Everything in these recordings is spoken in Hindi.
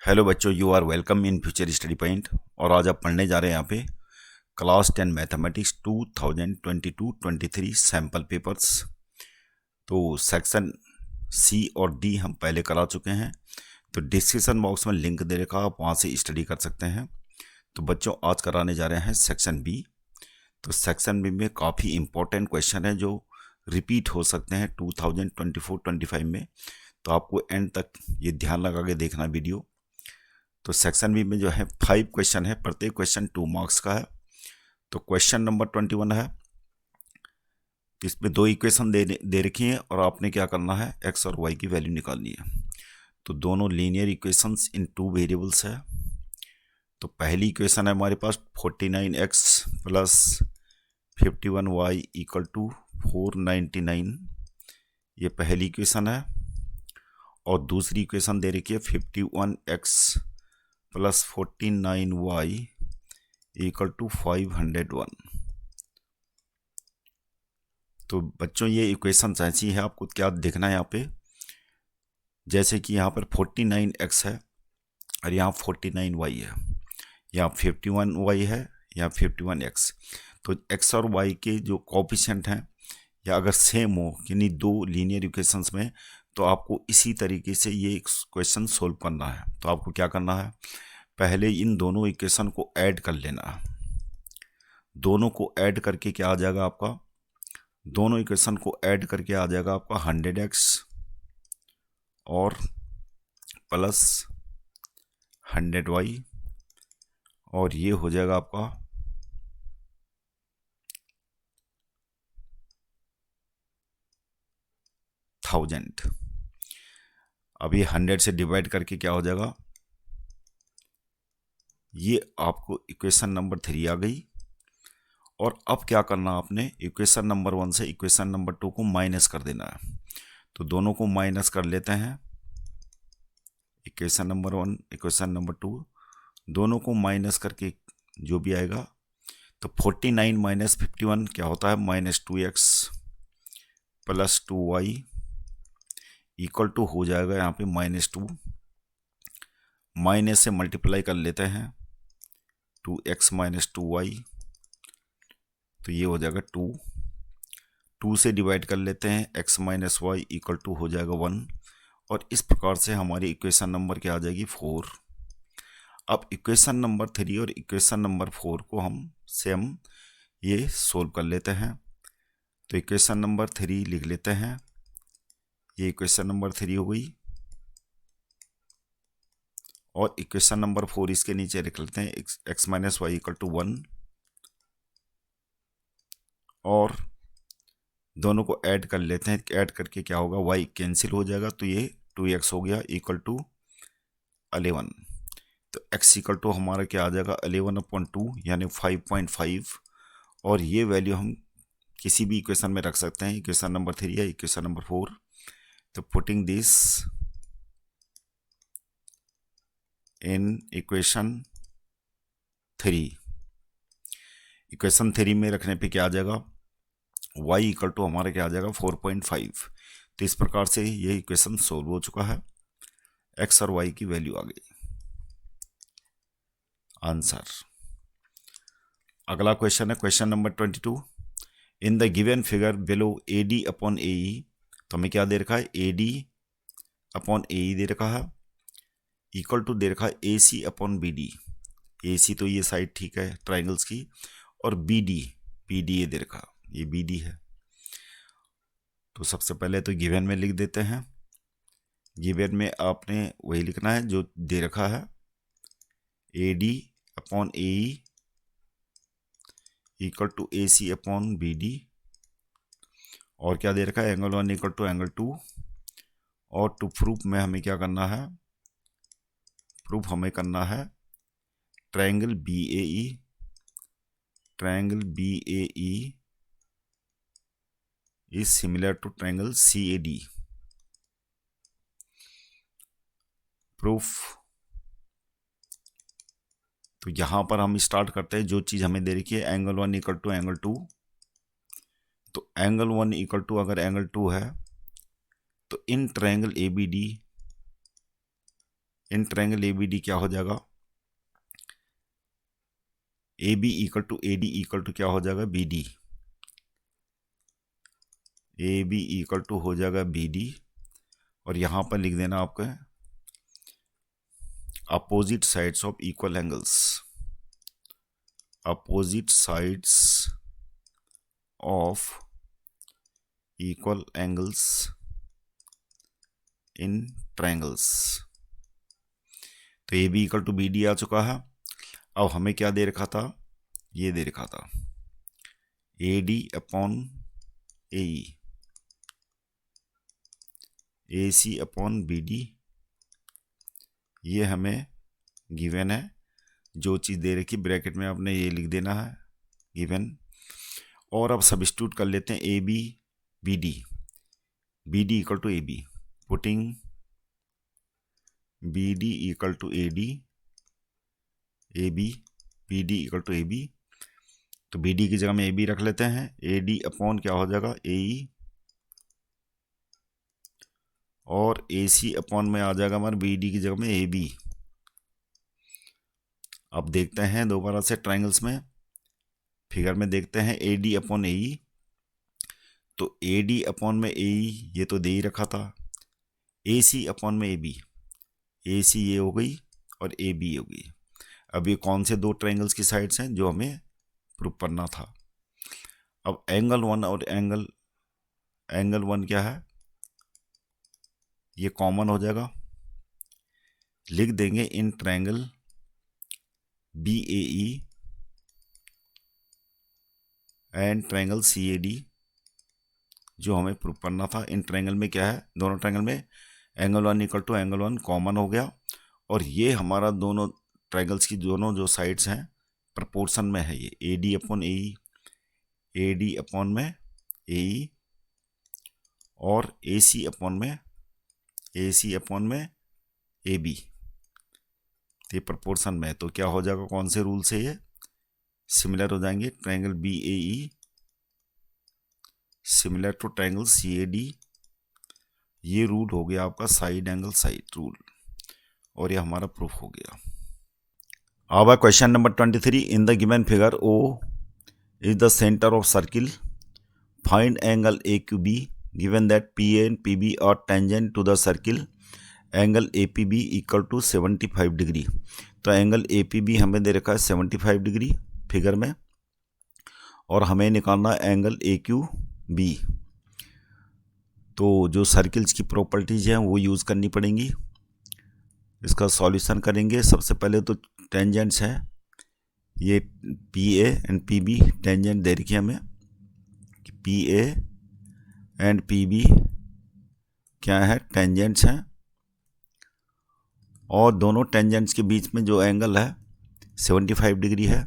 हेलो बच्चों, you are welcome in future study point. और आज आप पढ़ने जा रहे हैं यहाँ पे क्लास 10 मैथमेटिक्स 2022-23 सैम्पल पेपर्स। तो सेक्शन सी और डी हम पहले करा चुके हैं, तो डिस्क्रिप्शन बॉक्स में लिंक दे रखा, आप वहाँ से स्टडी कर सकते हैं। तो बच्चों आज कराने जा रहे हैं सेक्शन बी। तो सेक्शन बी में काफ़ी इंपॉर्टेंट क्वेश्चन है जो रिपीट हो सकते हैं 2024-25 में। तो आपको एंड तक ये ध्यान लगा के देखना वीडियो। तो सेक्शन बी में जो है 5 क्वेश्चन है, प्रत्येक क्वेश्चन 2 मार्क्स का है। तो क्वेश्चन नंबर 21 है, इसमें 2 इक्वेशन दे रखी हैं और आपने क्या करना है, एक्स और वाई की वैल्यू निकालनी है। तो दोनों लीनियर इक्वेशंस इन 2 वेरिएबल्स है। तो पहली इक्वेशन है हमारे पास 49x plus 51y equal to 499, ये पहली इक्वेशन है। और दूसरी इक्वेशन दे रखी है 51x plus 49y equal to 501। तो बच्चों ये इक्वेशन ऐसी है, आपको क्या देखना है यहाँ पे, जैसे कि यहाँ पर 49x है और यहाँ 49y है, यहाँ 51y है, यहाँ 51x। तो x और y के जो कोफिशिएंट हैं या अगर सेम हो यानी 2 लीनियर इक्वेशंस में, तो आपको इसी तरीके से ये क्वेश्चन सोल्व करना है। तो आपको क्या करना है, पहले इन दोनों इक्वेशन को ऐड कर लेना है। दोनों को ऐड करके क्या आ जाएगा आपका, दोनों इक्वेशन को ऐड करके आ जाएगा आपका 100x और प्लस 100y, और ये हो जाएगा आपका 1000। अब ये 100 से डिवाइड करके क्या हो जाएगा, ये आपको इक्वेशन नंबर 3 आ गई। और अब क्या करना आपने, इक्वेशन नंबर 1 से इक्वेशन नंबर 2 को माइनस कर देना है। तो दोनों को माइनस कर लेते हैं, इक्वेशन नंबर 1 इक्वेशन नंबर 2 दोनों को माइनस करके जो भी आएगा, तो 49 माइनस 51 क्या होता है, -2x plus 2y equal to हो जाएगा यहाँ पे -2, माइनस से मल्टीप्लाई कर लेते हैं 2x माइनस 2y, तो ये हो जाएगा 2 से डिवाइड कर लेते हैं x minus y equal to हो जाएगा 1। और इस प्रकार से हमारी इक्वेशन नंबर क्या आ जाएगी, 4। अब इक्वेशन नंबर 3 और इक्वेशन नंबर 4 को हम सेम ये सोल्व कर लेते हैं। तो इक्वेशन नंबर 3 लिख लेते हैं, ये इक्वेशन नंबर 3 हो गई। और इक्वेशन नंबर 4 इसके नीचे लिख लेते हैं, x minus y equal to 1। और दोनों को ऐड कर लेते हैं, ऐड करके क्या होगा, y कैंसिल हो जाएगा, तो ये 2x हो गया इक्वल टू 11। तो x इक्वल टू हमारा क्या आ जाएगा, 11/2 यानी 5.5। और ये वैल्यू हम किसी भी इक्वेशन में रख सकते हैं, इक्वेशन नंबर 3 या इक्वेशन नंबर 4। तो putting this in equation 3, equation 3 में रखने पे क्या आ जाएगा, y इक्वल टू हमारा क्या आ जाएगा 4.5। तो इस प्रकार से ये इक्वेशन सोल्व हो चुका है, x और y की वैल्यू आ गई। आंसर। अगला क्वेश्चन है question number 22। In the given figure below AD upon AE, तो हमें क्या दे रखा है, AD अपॉन AE दे रखा है, इक्वल टू दे रखा है AC अपॉन BD। AC तो ये साइड ठीक है ट्राइंगल्स की, और BD ये दे रखा, ये BD है। तो सबसे पहले तो गिवन में लिख देते हैं, गिवन में आपने वही लिखना है जो दे रखा है, AD upon AE equal to AC upon BD। और क्या दे रखा है, एंगल 1 इक्वल टू एंगल 2। और टू प्रूफ में हमें क्या करना है, प्रूफ हमें करना है triangle BAE is similar to triangle CAD। Proof. तो यहां पर हम स्टार्ट करते हैं, जो चीज हमें दे रखी है एंगल 1 इक्वल टू एंगल 2। तो एंगल 1 इक्वल टू अगर एंगल 2 है, तो in triangle ABD in triangle ABD क्या हो जाएगा, AB equal to AD equal to क्या हो जाएगा, BD। AB इक्वल टू हो जाएगा BD, और यहां पर लिख देना आपका opposite sides of equal angles, opposite sides of equal angles in triangles. तो AB इक्वल टू BD आ चुका है। अब हमें क्या दे रखा था, ये दे रखा था AD upon AE, AC upon BD, ये हमें गिवन है। जो चीज़ दे रखी ब्रैकेट में आपने ये लिख देना है गिवन, और अब सब्स्टिट्यूट कर लेते हैं AB BD, BD equal to AB, putting BD equal to AD, AB BD equal to AB। तो BD की जगह में AB रख लेते हैं, AD अपॉन क्या हो जाएगा AE, और AC अपॉन में आ जाएगा हमारे BD की जगह में AB। अब देखते हैं दोबारा से ट्रायंगल्स में, फिगर में देखते हैं AD अपॉन AE। तो AD अपॉन में AE ये तो दे ही रखा था, AC अपॉन में AB, AC ये हो गई और AB हो गई। अब ये कौन से दो ट्रायंगल्स की साइड्स हैं जो हमें प्रूव करना था। अब एंगल 1 और एंगल 1 क्या है, ये कॉमन हो जाएगा, लिख देंगे in triangle BAE and triangle CAD, जो हमें प्रूव करना था। इन ट्रायंगल में क्या है, दोनों ट्रायंगल में angle 1 equal to angle 1 common हो गया, और ये हमारा दोनों ट्रायंगल्स की दोनों जो साइड्स हैं प्रपोर्शन में है, ये AD upon AE, AD upon में AE, और AC अपॉन में AB, ये प्रपोर्शन में है। तो क्या हो जाएगा, कौन से रूल से ये सिमिलर हो जाएंगे, triangle BAE similar to triangle CAD, ये रूल हो गया आपका साइड एंगल साइड रूल, और ये हमारा प्रूफ हो गया। अब question number 23, in the given figure O is the center of circle, find angle AQB given that PA and PB are tangent to the circle, angle APB equal to 75 degree. तो एंगल APB हमें दे रखा है 75 डिग्री फिगर में, और हमें निकालना है एंगल AQB। तो जो सर्किल्स की प्रॉपर्टीज हैं वो यूज़ करनी पड़ेंगी, इसका सॉल्यूशन करेंगे। सबसे पहले तो टेंजेंट्स हैं, ये PA एंड PB टेंजेंट दे रखी है हमें, PA एंड PB क्या है, टेंजेंट्स हैं, और दोनों टेंजेंट्स के बीच में जो एंगल है 75 डिग्री है,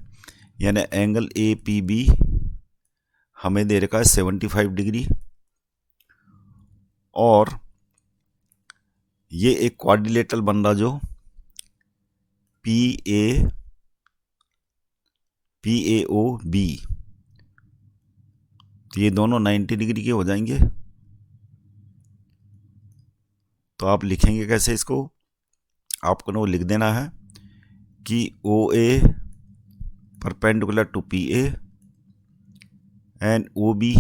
यानी एंगल APB हमें दे रखा है 75 डिग्री, और ये एक क्वाड्रिलेटरल बन रहा जो PAOB, तो ये दोनों 90 डिग्री के हो जाएंगे। तो आप लिखेंगे कैसे इसको, आपको लिख देना है कि OA perpendicular to PA and OB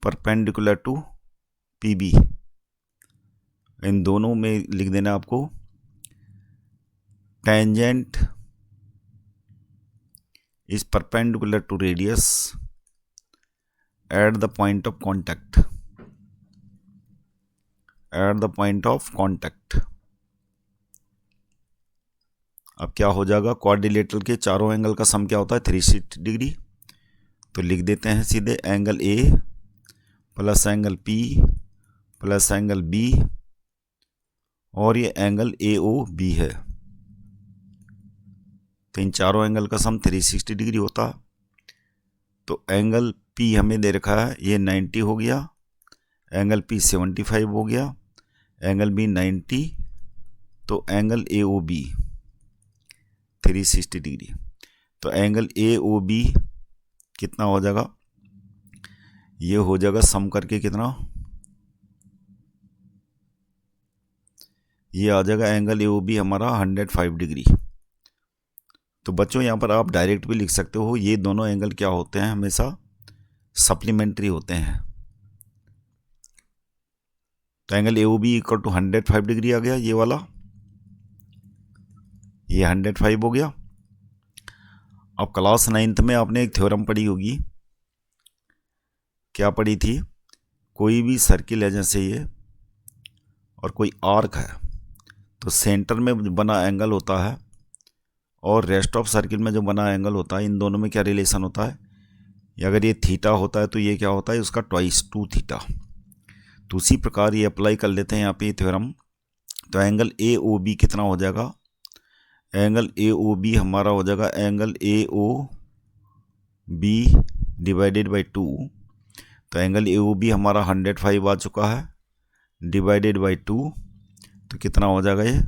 perpendicular to PB, इन दोनों में लिख देना आपको tangent is perpendicular to radius at the point of contact, अब क्या हो जाएगा, क्वाड्रिलेटरल के चारों एंगल का सम क्या होता है 360 डिग्री। तो लिख देते हैं सीधे angle A plus angle P plus angle B, और ये एंगल AOB है। तो इन चारों एंगल का सम 360 डिग्री होता। तो एंगल P हमें दे रखा है ये 90 हो गया, एंगल P 75 हो गया, एंगल B 90, तो एंगल AOB 360 डिग्री। तो एंगल AOB कितना हो जाएगा, ये हो जाएगा सम करके कितना, ये आ जाएगा एंगल AOB हमारा 105 डिग्री। तो बच्चों यहाँ पर आप डायरेक्ट भी लिख सकते हो, ये दोनों एंगल क्या होते हैं, हमेशा सप्लीमेंट्री होते हैं। तो angle AOB equal to 105 degree आ गया, ये वाला, ये 105 हो गया। अब क्लास 9th में आपने एक थ्योरम पढ़ी होगी, क्या पढ़ी थी, कोई भी सर्किल है जैसे ये और कोई आर्क है, तो सेंटर में बना एंगल होता है और रेस्ट ऑफ सर्किल में जो बना एंगल होता है, इन दोनों में क्या रिलेशन होता है, अगर ये थीटा होता है तो ये क्या होता है, उसका ट्वाइस 2 थीटा। तो उसी प्रकार ये अप्लाई कर लेते हैं यहाँ पे थ्योरम। तो एंगल AOB कितना हो जाएगा, एंगल AOB हमारा हो जाएगा एंगल AOB डिवाइडेड बाई 2। तो एंगल AOB हमारा 105 आ चुका है, डिवाइडेड बाई 2, तो कितना हो जाएगा ये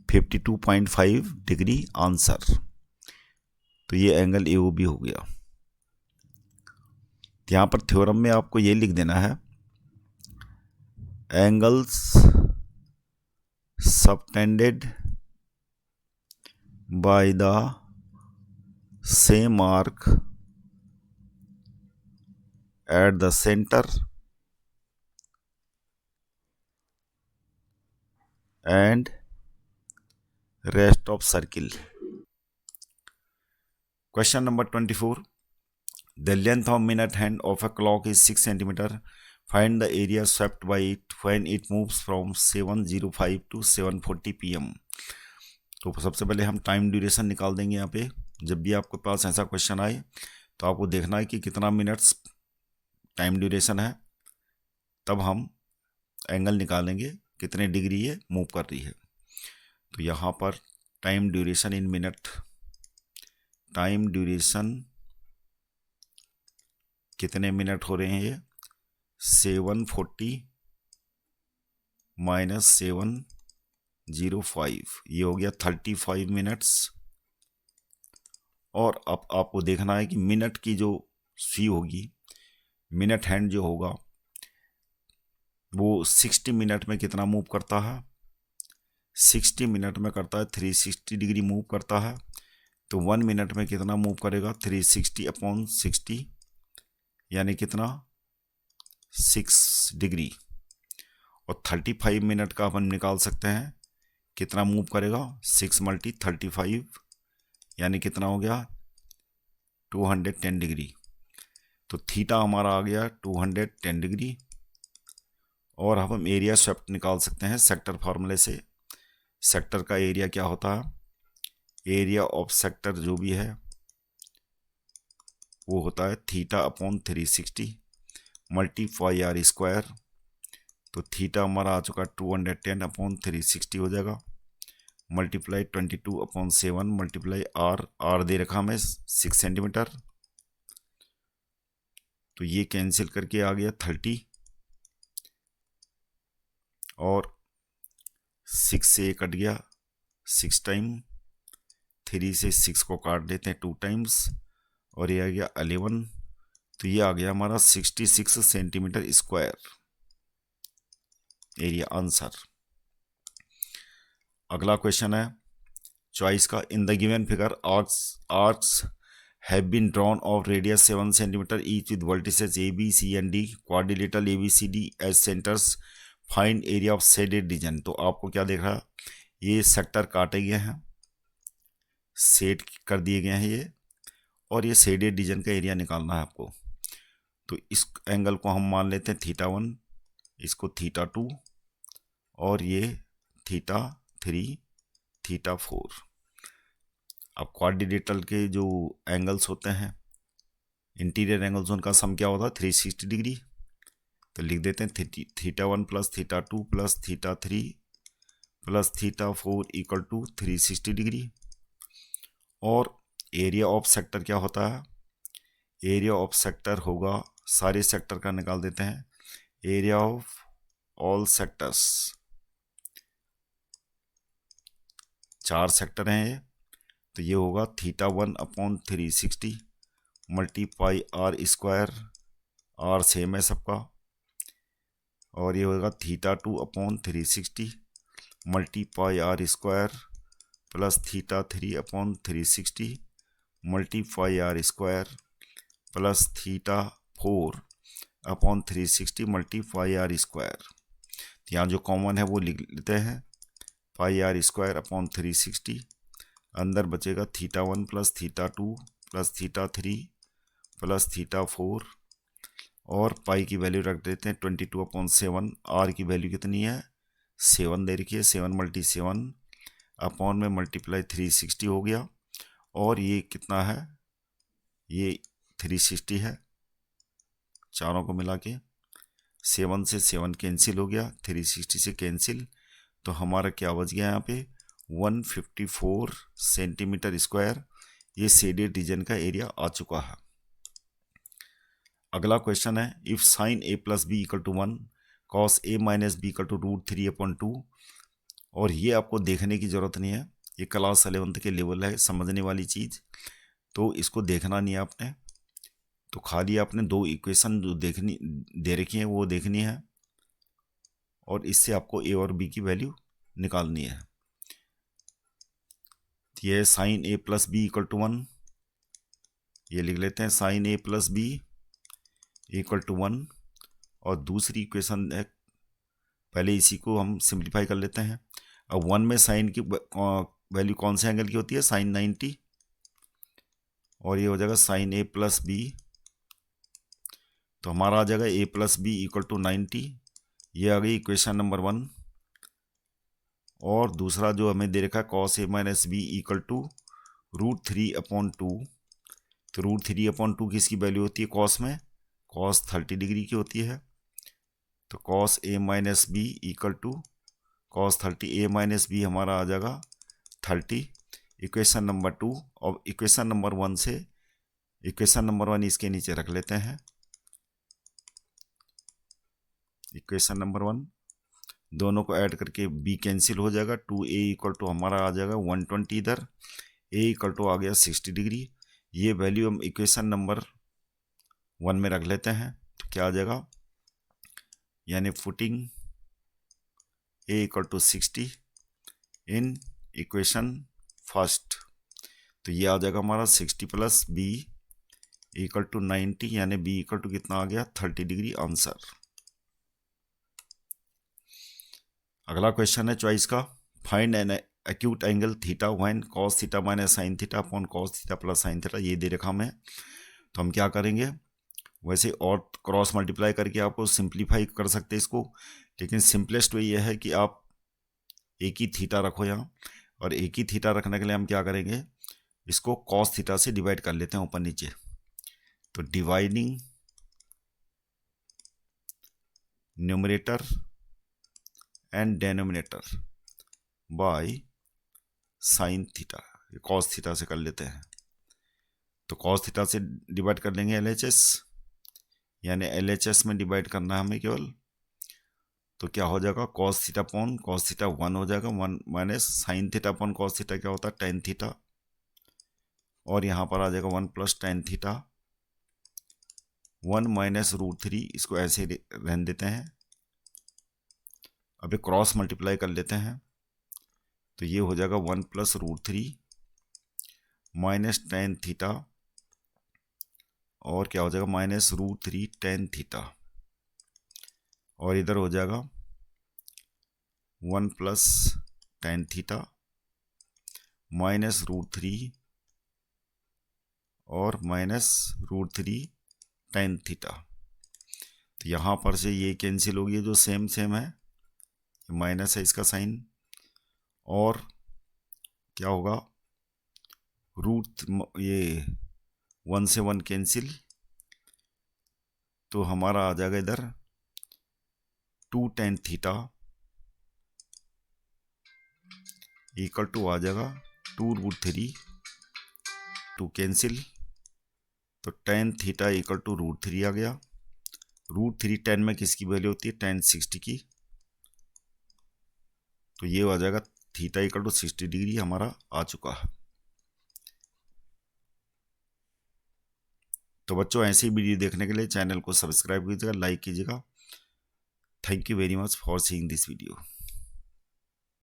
52.5 डिग्री आंसर। तो ये एंगल AOB हो गया। यहाँ पर थ्योरम में आपको ये लिख देना है, angles subtended by the same arc at the centre and rest of circle. Question number 24, the length of minute hand of a clock is 6 centimeter. Find the area swept by it when it moves from 7:05 to 7:40 PM. तो सबसे पहले हम टाइम ड्यूरेशन निकाल देंगे। यहाँ पे जब भी आपके पास ऐसा क्वेश्चन आए तो आपको देखना है कि कितना मिनट्स टाइम ड्यूरेशन है, तब हम एंगल निकालेंगे कितने डिग्री ये मूव कर रही है। तो यहाँ पर टाइम ड्यूरेशन इन मिनट, टाइम ड्यूरेशन कितने मिनट हो रहे हैं, ये 740 माइनस 705, ये हो गया 35 मिनट्स। और अब आपको देखना है कि मिनट की जो सी होगी, मिनट हैंड जो होगा वो 60 मिनट में कितना मूव करता है, 60 मिनट में करता है 360 डिग्री मूव करता है। तो 1 मिनट में कितना मूव करेगा, 360/60, यानी कितना 6 डिग्री। और 35 मिनट का अपन निकाल सकते हैं, कितना मूव करेगा, 6 × 35, यानी कितना हो गया 210 डिग्री। तो थीटा हमारा आ गया 210 डिग्री। और अब हम एरिया स्वेप्ट निकाल सकते हैं सेक्टर फार्मूले से। सेक्टर का एरिया क्या होता है, एरिया ऑफ सेक्टर जो भी है वो होता है θ/360 मल्टीप्लाई r स्क्वायर। तो थीटा हमारा आ चुका 210/360 हो जाएगा, मल्टीप्लाई 22/7 मल्टीप्लाई r दे रखा हमें 6 सेंटीमीटर। तो ये कैंसिल करके आ गया 30, और 6 से ये कट गया 6 टाइम, 3 से 6 को काट देते हैं 2 टाइम्स, और ये आ गया 11। तो ये आ गया हमारा 66 सेंटीमीटर स्क्वायर एरिया आंसर। अगला क्वेश्चन है चॉइस का, in the given figure arcs have been drawn of radius 7 centimetre each with vertices AB, C and D, quadrilateral ABCD as centres, find area of shaded region. तो आपको क्या देख रहा है, ये सेक्टर काटे गए हैं, सेट कर दिए गए हैं ये, और ये शेडेड रीजन का एरिया निकालना है आपको। तो इस एंगल को हम मान लेते हैं θ1, इसको θ2, और ये θ3, θ4। अब क्वाड्रिलेटरल के जो एंगल्स होते हैं, इंटीरियर एंगल्स, उनका सम क्या होता है 360 डिग्री। तो लिख देते हैं θ1 + θ2 + θ3 + θ4 = 360 डिग्री। और एरिया ऑफ सेक्टर क्या होता है, एरिया ऑफ सेक्टर होगा, सारे सेक्टर का निकाल देते हैं, area of all sectors, 4 sector हैं ये, तो ये होगा θ1/360 multiply r square, r same है सबका, और ये होगा theta 2 upon 360 multiply r square plus theta 3 upon 360 multiply r square plus theta 4 upon 360 multiply r square. यहाँ जो कॉमन है वो लिख लेते हैं, पाई आर स्क्वायर अपॉन 360, अंदर बचेगा theta 1 plus theta 2 plus theta 3 plus theta 4, और पाई की वैल्यू रख देते हैं 22 अपॉन 7। आर की वैल्यू कितनी है 7 दे रखी है, 7 मल्टी 7 अपॉन में मल्टीप्लाई 360 हो गया, और ये कितना है, ये 360 है, चारों को मिला के 7 से 7 कैंसिल हो गया, 360 से कैंसिल, तो हमारा क्या बच गया यहाँ पे 154 सेंटीमीटर स्क्वायर। ये शेडेड रीजन का एरिया आ चुका है। अगला क्वेश्चन है, if sine A plus B equal to 1 cos A minus B equal to √3/2। और ये आपको देखने की ज़रूरत नहीं है, ये क्लास 11th के लेवल है, समझने वाली चीज़, तो इसको देखना नहीं है आपने। तो खाली आपने दो इक्वेशन जो देखनी दे रखी है वो देखनी है, और इससे आपको ए और बी की वैल्यू निकालनी है। ये sine A plus B equal to 1, ये लिख लेते हैं sine A plus B equal to 1, और दूसरी इक्वेशन है, पहले इसी को हम सिंप्लीफाई कर लेते हैं। अब 1 में साइन की वैल्यू कौन से एंगल की होती है, साइन 90, और ये हो जाएगा साइन ए प्लस बी, तो हमारा आ जाएगा ए प्लस बी इक्वल टू 90। ये आ गई इक्वेशन नंबर 1। और दूसरा जो हमें दे रखा है cos A minus B equal to √3/2, तो √3/2 किसकी वैल्यू होती है कॉस में, कॉस 30 डिग्री की होती है, तो cos A minus B equal to cos 30, A minus B हमारा आ जाएगा 30, इक्वेशन नंबर 2। और इक्वेशन नंबर 1 से इक्वेशन नंबर 1 इसके नीचे रख लेते हैं, इक्वेशन नंबर 1, दोनों को ऐड करके b कैंसिल हो जाएगा, 2a इक्वल टू हमारा आ जाएगा 120, इधर a इक्वल टू आ गया 60 डिग्री। ये वैल्यू हम इक्वेशन नंबर 1 में रख लेते हैं, तो क्या आ जाएगा, यानी putting a equal to 60 in equation first, तो ये आ जाएगा हमारा 60 प्लस b इक्वल टू 90, यानी b इक्वल टू कितना आ गया 30 डिग्री आंसर। अगला क्वेश्चन है चॉइस का, find an acute angle theta when cos theta minus sine theta upon cos theta plus sine theta. ये दे रखा हमें, तो हम क्या करेंगे, वैसे और क्रॉस मल्टीप्लाई करके आपको सिंप्लीफाई कर सकते हैं इसको, लेकिन सिंपलेस्ट वे ये है कि आप एक ही थीटा रखो यहाँ, और एक ही थीटा रखने के लिए हम क्या करेंगे, इसको कॉस थीटा से डिवाइड कर लेते हैं ऊपर नीचे, तो dividing numerator and denominator by sine theta, cos theta से कर लेते हैं, तो कॉस थीटा से डिवाइड कर लेंगे LHS, यानी LHS में डिवाइड करना है हमें केवल, तो क्या हो जाएगा cos theta upon cos theta 1 हो जाएगा, 1 minus sine theta upon cos theta क्या होता है टेन थीटा, और यहाँ पर आ जाएगा 1 प्लस टेन थीटा, 1 माइनस √3, इसको ऐसे रहने देते हैं। अभी क्रॉस मल्टीप्लाई कर लेते हैं, तो ये हो जाएगा 1 प्लस √3 माइनस टेन थीटा, और क्या हो जाएगा माइनस √3 टेन थीटा, और इधर हो जाएगा 1 प्लस टेन थीटा माइनस √3 और माइनस √3 टेन थीटा, तो यहाँ पर से ये कैंसिल हो गया, जो सेम सेम है, माइनस है इसका साइन, और क्या होगा रूट, ये 1 से 1 कैंसिल, तो हमारा आ जाएगा इधर 2 टेन थीटा इक्वल टू आ जाएगा 2√3, 2 कैंसिल, तो टेन थीटा इक्वल टू √3 आ गया, √3 10 में किसकी वैल्यू होती है tan 60 की, तो ये आ जाएगा थीटा इक्वल टू 60 डिग्री हमारा आ चुका है। तो बच्चों ऐसी वीडियो देखने के लिए चैनल को सब्सक्राइब कीजिएगा, लाइक कीजिएगा, Thank you very much for seeing this video.